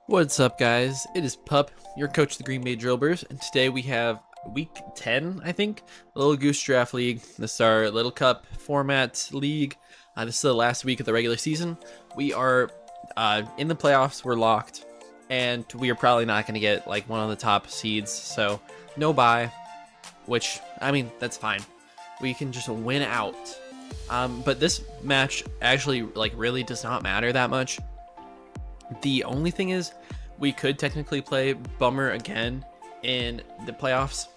What's up, guys? It is Pup, your coach of the Green Bay Drilburs, and today we have week 10, I think, a little Goose Draft League. This is our Little Cup format league. This is the last week of the regular season. We are in the playoffs, we're locked, and we are probably not going to get like one of the top seeds, so no bye, which, I mean, that's fine. We can just win out. But this match actually really does not matter that much. The only thing is, we could technically play Bummer again in the playoffs.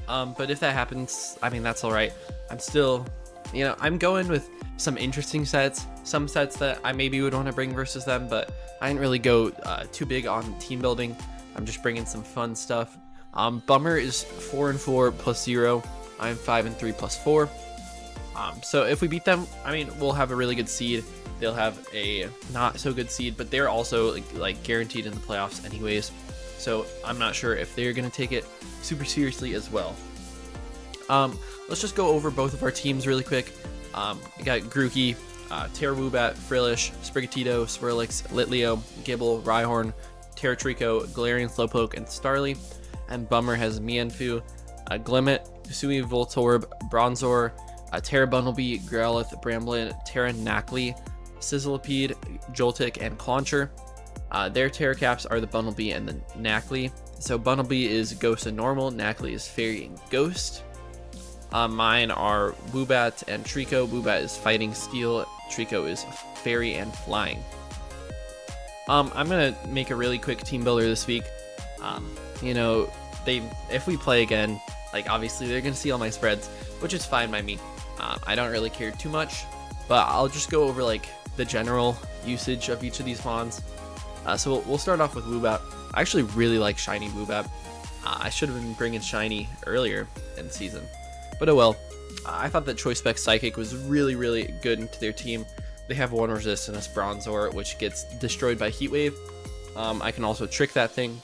But if that happens, I mean, that's all right. I'm still, I'm going with some interesting sets, some sets that I maybe would want to bring versus them, but I didn't really go too big on team building. I'm just bringing some fun stuff. Bummer is 4-4 plus 0. I'm 5-3 plus 4. So if we beat them, I mean, we'll have a really good seed. They'll have a not so good seed, but they're also like guaranteed in the playoffs anyways. So I'm not sure if they're going to take it super seriously as well. Let's just go over both of our teams really quick. We got Grookey, WOOBAT, Frillish, Sprigatito, Swirlix, Litleo, Gibble, Rhyhorn, Terratrico, Galarian Slowpoke, and Starly. And Bummer has Mienfoo, Glimmet, Sui Voltorb, Bronzor, Terra Bunnelby, Growlithe, Bramblin, Terra Knackley, Sizzlipede, Joltik, and Clauncher. Their Terra Caps are the Bunnelby and the Knackley. So Bunnelby is Ghost and Normal, Knackley is Fairy and Ghost. Mine are WOOBAT and Trico. WOOBAT is Fighting Steel, Trico is Fairy and Flying. I'm gonna make a really quick team builder this week. If we play again, obviously they're gonna see all my spreads, which is fine by me. I don't really care too much, but I'll just go over the general usage of each of these mons. So we'll start off with WOOBAT. I actually really like Shiny WOOBAT. I should have been bringing Shiny earlier in the season, but oh well. I thought that Choice Spec Psychic was really, really good into their team. They have one resistance Bronzor, which gets destroyed by Heat Wave. I can also trick that thing.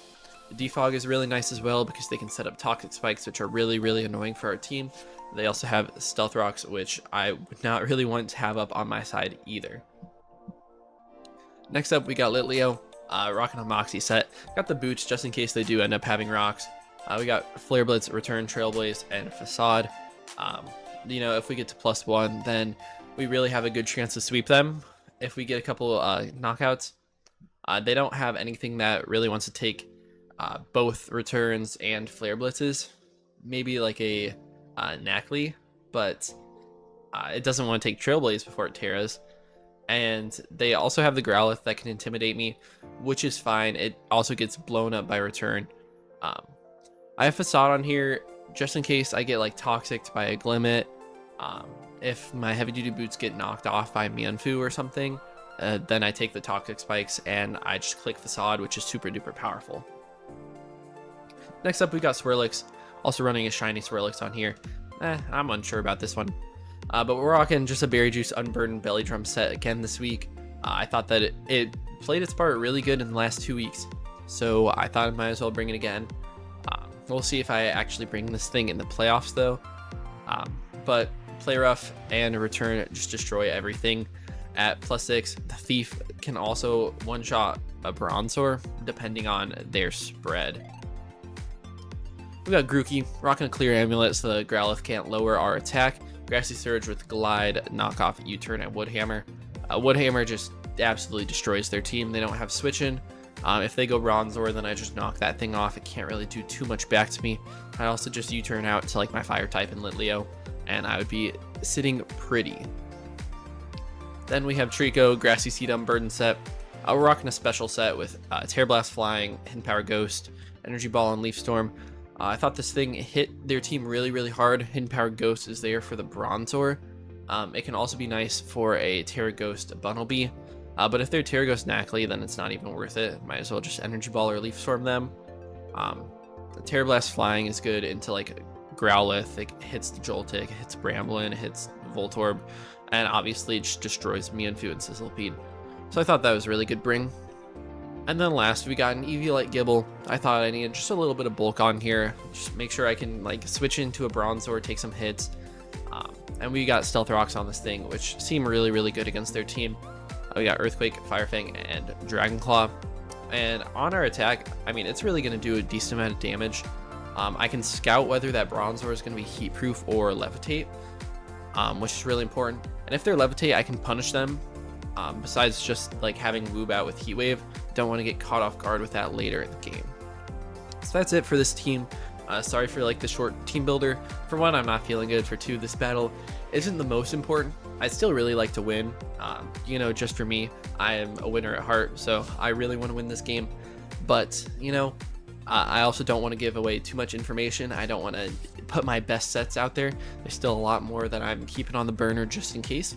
Defog is really nice as well because they can set up Toxic Spikes, which are really, really annoying for our team. They also have Stealth Rocks, which I would not really want to have up on my side either. Next up, we got Litleo, rocking a Moxie set. Got the boots just in case they do end up having rocks. We got Flare Blitz, Return, Trailblaze, and Facade. If we get to +1, then we really have a good chance to sweep them. If we get a couple knockouts, they don't have anything that really wants to take both returns and Flare Blitzes. Maybe like a Knackley, but it doesn't want to take Trailblaze before it Terras. And they also have the Growlithe that can intimidate me, which is fine. It also gets blown up by return. I have Facade on here just in case I get Toxicked by a Glimmet. If my heavy duty boots get knocked off by Mienfoo or something, then I take the Toxic Spikes and I just click Facade, which is super duper powerful. Next up, we got Swirlix, also running a Shiny Swirlix on here. I'm unsure about this one. But we're rocking just a Berry Juice Unburdened Belly Drum set again this week. I thought that it played its part really good in the last 2 weeks, so I thought I might as well bring it again. We'll see if I actually bring this thing in the playoffs though. But Play Rough and Return just destroy everything. At +6, the Thief can also one-shot a Bronzor depending on their spread. We got Grookey, rocking a Clear Amulet so the Growlithe can't lower our attack. Grassy Surge with Glide, Knockoff, U-Turn, and Woodhammer. Woodhammer just absolutely destroys their team. They don't have switching. If they go Bronzor, then I just knock that thing off. It can't really do too much back to me. I also just U-Turn out to my Fire type and Litleo, and I would be sitting pretty. Then we have Trico, Grassy Seed Unburdened set. We're rocking a special set with Terra Blast Flying, Hidden Power Ghost, Energy Ball, and Leaf Storm. I thought this thing hit their team really, really hard. Hidden Power Ghost is there for the Bronzor. It can also be nice for a Terra Ghost Bunnelby. But if they're Terra Ghost Knackley, then it's not even worth it. Might as well just Energy Ball or Leaf Storm them. The Terra Blast Flying is good into Growlithe. It hits the Joltik, it hits Bramblin, it hits Voltorb, and obviously it just destroys Mienfoo and Sizzlipede. So I thought that was a really good bring. And then last, we got an Eviolite Gibble. I thought I needed just a little bit of bulk on here. Just make sure I can switch into a Bronzor, take some hits. And we got Stealth Rocks on this thing, which seem really, really good against their team. We got Earthquake, Fire Fang, and Dragon Claw. And on our attack, I mean, it's really going to do a decent amount of damage. I can scout whether that Bronzor is going to be heat proof or levitate, which is really important. And if they're levitate, I can punish them. Besides just like having WOOBAT with Heat Wave, don't want to get caught off guard with that later in the game. So that's it for this team. Sorry for like the short team builder. For one, I'm not feeling good. For two, this battle isn't the most important. I'd still really like to win. You know, just for me, I am a winner at heart, so I really want to win this game. But you know, I also don't want to give away too much information. I don't want to put my best sets out there. There's still a lot more that I'm keeping on the burner just in case.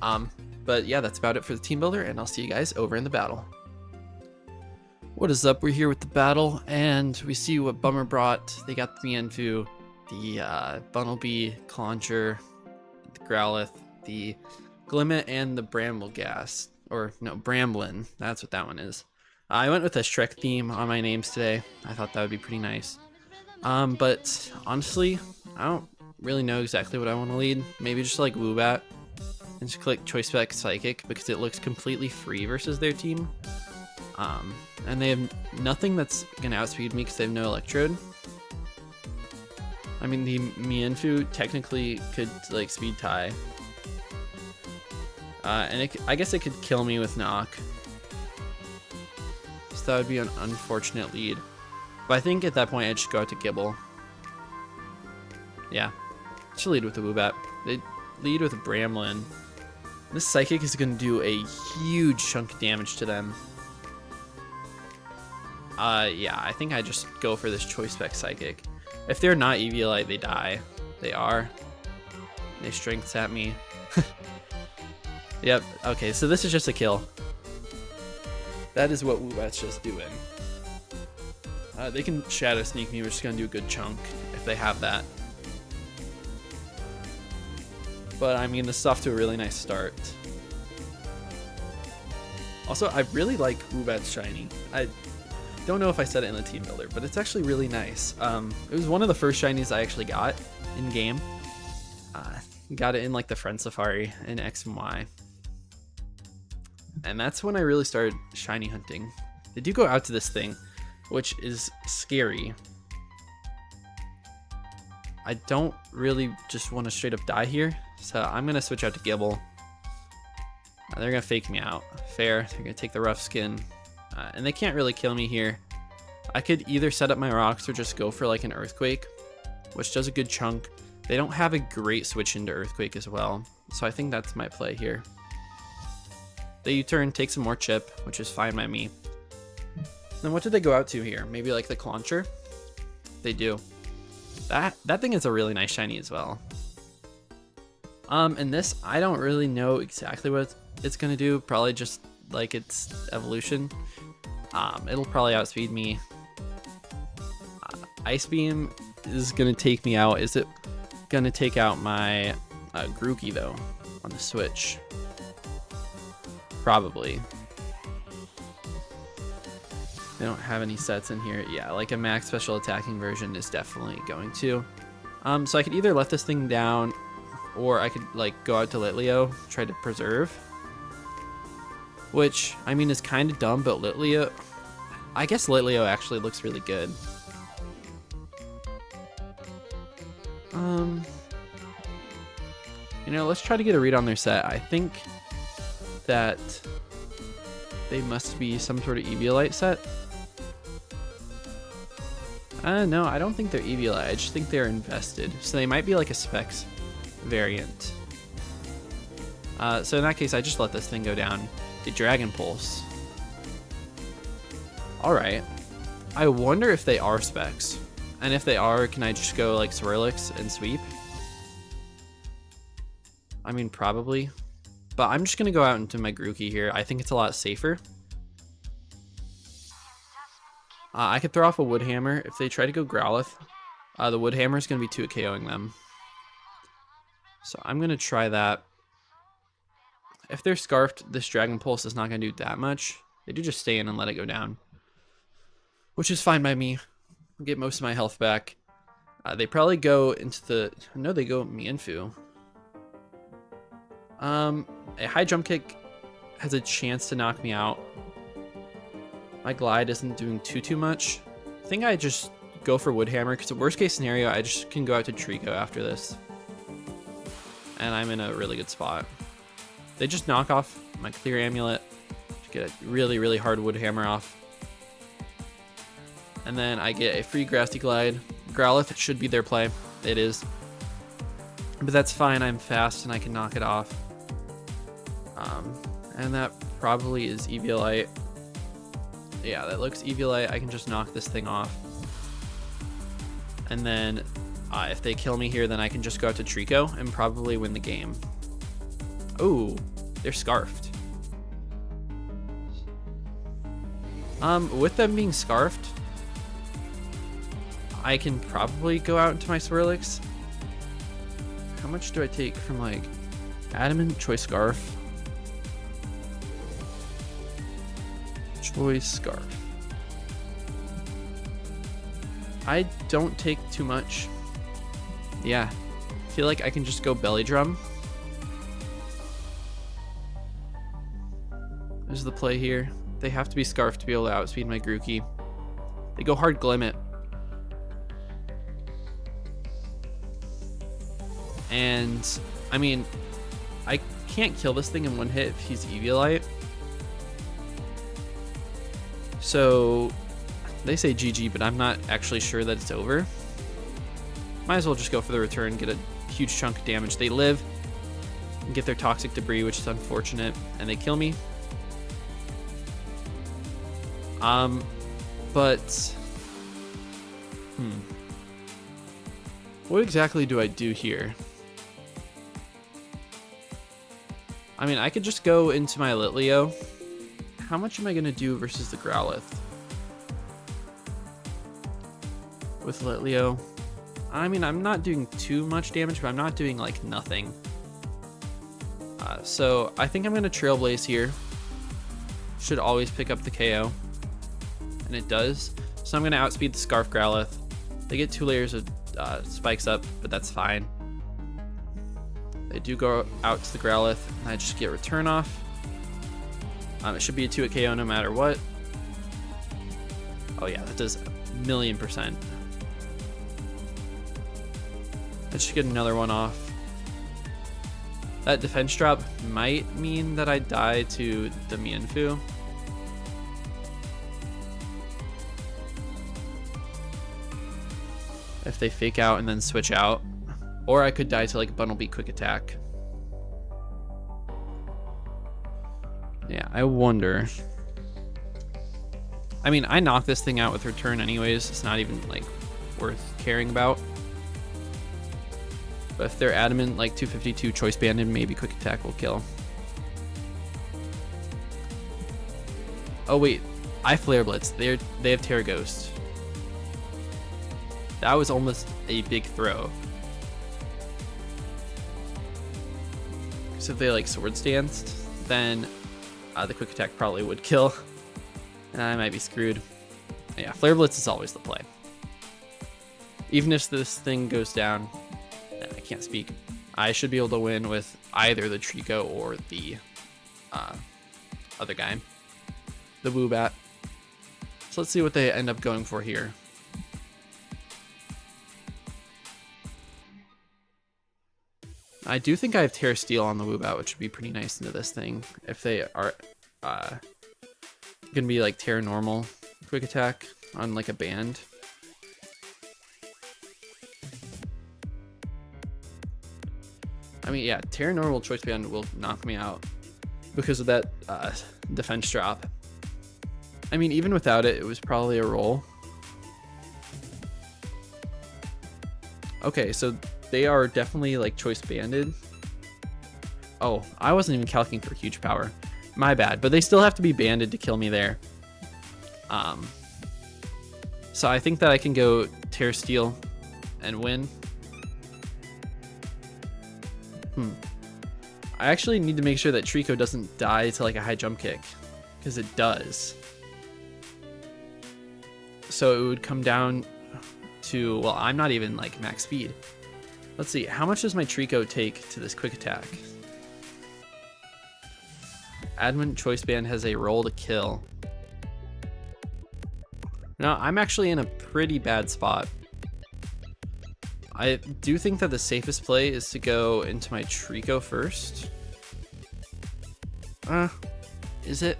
But yeah, that's about it for the team builder, and I'll see you guys over in the battle. What is up? We're here with the battle, and we see what Bummer brought. They got the Mienfoo, the Bunnelby, Clauncher, the Growlithe, the Glimmet, and the Brambleghast. Or no, Bramblin. That's what that one is. I went with a Shrek theme on my names today. I thought that would be pretty nice. But honestly, I don't really know exactly what I want to lead. Maybe just like WOOBAT and just click Choice Spec Psychic because it looks completely free versus their team. And they have nothing that's going to outspeed me because they have no Electrode. I mean, the Mienfoo technically could like speed tie. And I guess it could kill me with Knock. So that would be an unfortunate lead. But I think at that point I'd just go out to Gibble. Yeah, should lead with the WOOBAT. They lead with a Bramblin. This Psychic is going to do a huge chunk of damage to them. Yeah, I think I just go for this Choice Spec Psychic. If they're not Eviolite, they die. They are. They strengths at me. Yep, okay, so this is just a kill. That is what WOOBAT's just doing. They can Shadow Sneak me, which is going to do a good chunk if they have that. But I mean, this is off to a really nice start. Also, I really like WOOBAT's Shiny. I don't know if I said it in the team builder, but it's actually really nice. It was one of the first shinies I actually got in game. Got it in like the Friend Safari in X and Y. And that's when I really started shiny hunting. They do go out to this thing, which is scary. I don't really just want to straight up die here, so I'm going to switch out to Gibble. They're going to fake me out. Fair. They're going to take the Rough Skin. And they can't really kill me here. I could either set up my rocks or just go for like an Earthquake, which does a good chunk. They don't have a great switch into Earthquake as well, so I think that's my play here. They U-turn, take some more chip, which is fine by me. Then what did they go out to here? Maybe like the Clauncher? They do. That thing is a really nice shiny as well. And this, I don't really know exactly what it's gonna do. Probably just like its evolution. It'll probably outspeed me. Ice Beam is gonna take me out. Is it gonna take out my Grookey though on the switch? Probably. They don't have any sets in here. Yeah, like a max special attacking version is definitely going to. So I could either let this thing down, or I could like go out to Litleo, try to preserve. Which, I mean, is kind of dumb, but Litleo... I guess Litleo actually looks really good. You know, let's try to get a read on their set. I think that they must be some sort of Eviolite set. No, I don't think they're Eviolite. I just think they're invested. So they might be like a Specs variant. So in that case, I just let this thing go down. The Dragon Pulse. Alright. I wonder if they are Specs. And if they are, can I just go like Swirlix and sweep? I mean, probably. But I'm just going to go out into my Grookey here. I think it's a lot safer. I could throw off a Wood Hammer. If they try to go Growlithe, the Wood Hammer is going to be 2KOing them. So I'm going to try that. If they're Scarfed, this Dragon Pulse is not going to do that much. They do just stay in and let it go down, which is fine by me. I'll get most of my health back. They probably go into the... No, they go Mienfoo. A high jump kick has a chance to knock me out. My glide isn't doing too much. I think I just go for Woodhammer because the worst case scenario, I just can go out to Trico after this. And I'm in a really good spot. They just knock off my clear amulet to get a really hard Woodhammer off. And then I get a free Grassy Glide. Growlithe should be their play. It is. But that's fine, I'm fast and I can knock it off. And that probably is Eviolite. Yeah, that looks Eviolite. I can just knock this thing off. And then if they kill me here, then I can just go out to Trico and probably win the game. Ooh, they're Scarfed. With them being Scarfed, I can probably go out into my Swirlix. How much do I take from like Adamant, Choice Scarf? Choice Scarf. I don't take too much. Yeah, I feel like I can just go Belly Drum. This is the play here. They have to be Scarfed to be able to outspeed my Grookey. They go hard Glimmet. And, I mean, I can't kill this thing in one hit if he's Eviolite. So, they say GG, but I'm not actually sure that it's over. Might as well just go for the return, get a huge chunk of damage. They live and get their Toxic Debris, which is unfortunate, and they kill me. But what exactly do I do here? I mean, I could just go into my Litleo. How much am I gonna do versus the Growlithe? With Litleo, I mean, I'm not doing too much damage, but I'm not doing like nothing. So I think I'm gonna Trailblaze here. Should always pick up the KO, and it does. So I'm gonna outspeed the Scarf Growlithe. They get 2 layers of spikes up, but that's fine. They do go out to the Growlithe, and I just get return off. It should be a 2-hit KO no matter what. Oh yeah, that does 1,000,000%. Let's just get another one off. That defense drop might mean that I die to the Mienfoo. If they fake out and then switch out. Or I could die to like Bunnelby Quick Attack. Yeah, I wonder. I mean, I knock this thing out with return anyways. It's not even like worth caring about. But if they're adamant, like 252 Choice Banded, maybe Quick Attack will kill. Oh wait, I Flare Blitz. They have Terra Ghost. That was almost a big throw. Because if they like Sword Stance, then the Quick Attack probably would kill. And I might be screwed. Yeah, Flare Blitz is always the play. Even if this thing goes down, I can't speak. I should be able to win with either the Trico or the other guy, the WOOBAT. So let's see what they end up going for here. I do think I have Terra Steel on the WOOBAT, which would be pretty nice into this thing. If they are gonna be like Terra Normal Quick Attack on like a band. I mean, yeah, Terra Normal Choice Band will knock me out because of that defense drop. I mean, even without it, it was probably a roll. Okay, so they are definitely like Choice Banded. Oh, I wasn't even calculating for huge power. My bad, but they still have to be banded to kill me there. So I think that I can go Terra Steel and win. I actually need to make sure that Trico doesn't die to like a high jump kick, because it does. So it would come down to, well, I'm not even like max speed. Let's see, how much does my Trico take to this Quick Attack? Adamant Choice Band has a roll to kill. No, I'm actually in a pretty bad spot. I do think that the safest play is to go into my Trico first. Is it?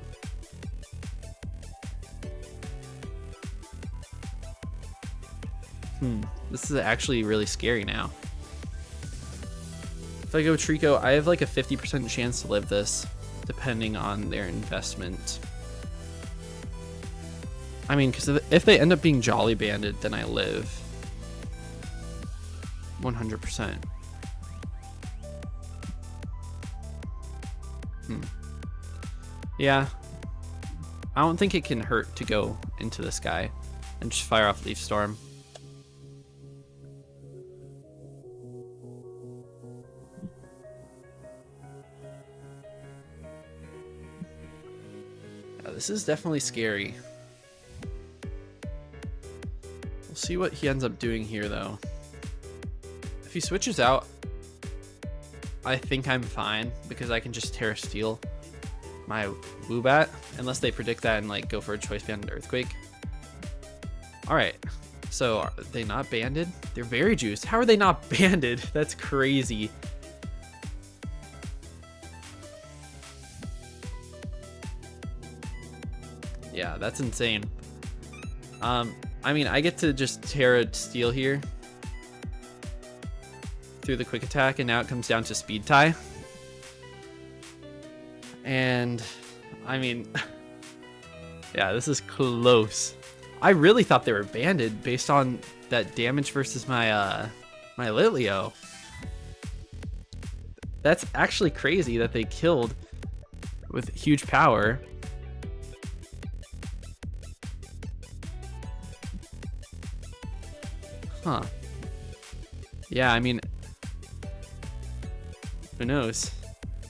This is actually really scary now. If I go Trico, I have like a 50% chance to live this, depending on their investment. I mean, because if they end up being Jolly Banded, then I live 100%. Yeah, I don't think it can hurt to go into this guy and just fire off Leaf Storm. This is definitely scary. We'll see what he ends up doing here, though. If he switches out, I think I'm fine because I can just Terra Steel my WOOBAT, unless they predict that and like go for a Choice Band Earthquake. All right, so are they not banded? They're very juiced. How are they not banded? That's crazy. Yeah, that's insane. I mean, I get to just Terra Steel here through the quick attack, and now it comes down to speed tie. And I mean, yeah, this is close. I really thought they were banded based on that damage versus my my Litleo. That's actually crazy that they killed with huge power. Huh. Yeah, I mean, who knows?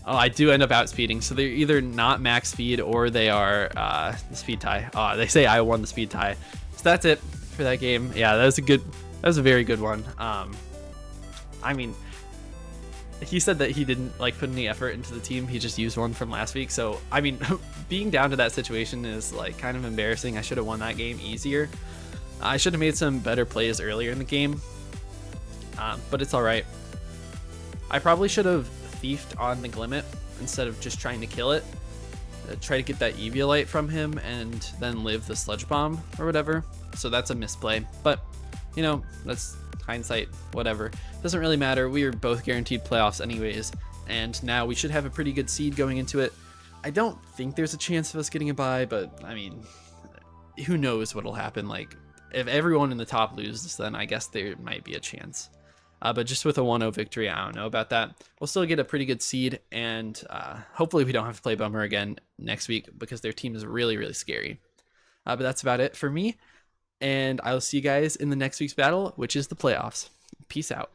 Oh, I do end up outspeeding, so they're either not max speed or they are the speed tie. Oh, they say I won the speed tie. So that's it for that game. Yeah, that was a very good one. I mean, he said that he didn't like put any effort into the team. He just used one from last week. So, I mean, being down to that situation is like kind of embarrassing. I should have won that game easier. I should have made some better plays earlier in the game, but it's all right. I probably should have thiefed on the Glimmet instead of just trying to kill it. Try to get that Eviolite from him and then live the Sludge Bomb or whatever. So that's a misplay, but you know, that's hindsight, whatever. Doesn't really matter. We are both guaranteed playoffs anyways, and now we should have a pretty good seed going into it. I don't think there's a chance of us getting a bye, but I mean, who knows what'll happen. Like, if everyone in the top loses, then I guess there might be a chance. But just with a 1-0 victory, I don't know about that. We'll still get a pretty good seed, and hopefully we don't have to play Bummer again next week because their team is really, really scary. But that's about it for me, and I'll see you guys in the next week's battle, which is the playoffs. Peace out.